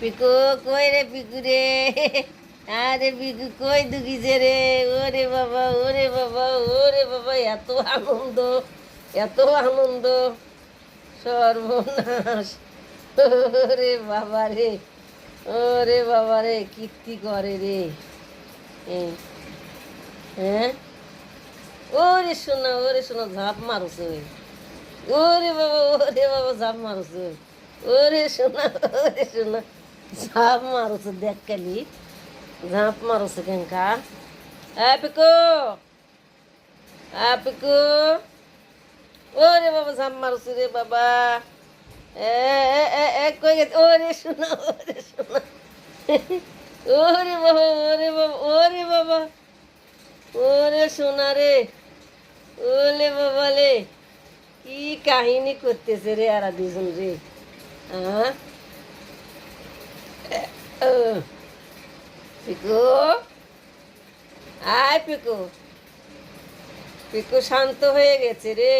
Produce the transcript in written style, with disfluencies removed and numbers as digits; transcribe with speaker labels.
Speaker 1: পিকু কই রে পিকু রে, আরে পিকু কই দুগিছে রে, ওরে বাবা ওরে বাবা ওরে বাবা, এত আনন্দ এত আনন্দ, সর্বনাশ। ওরে বাবা রে, ওরে বাবা রে, কীর্তি করে রে। এই, হ্যাঁ, ওরে শোনা ঝাঁপ মারছে। ওরে বাবা ঝাঁপ মারছে। ওরে শোনা ঝাঁপ মারছে, দেখ খালি ঝাঁপ মারছে কেনকা। পিকু, পিকু, ওরে বাবা ঝাঁপ মারছে রে বাবা। এ এ এ এ, কই গেছে, ওরে শোনা ওরে বাবা ওরে বাবা ওরে বাবা, ওরে সোনা রে, ওলে বাবা লে, কি কাহিনী করতেছে রে আর দুজন রে। হ্যাঁ, পিকু, আয় পিকু, পিকু শান্ত হয়ে গেছে রে।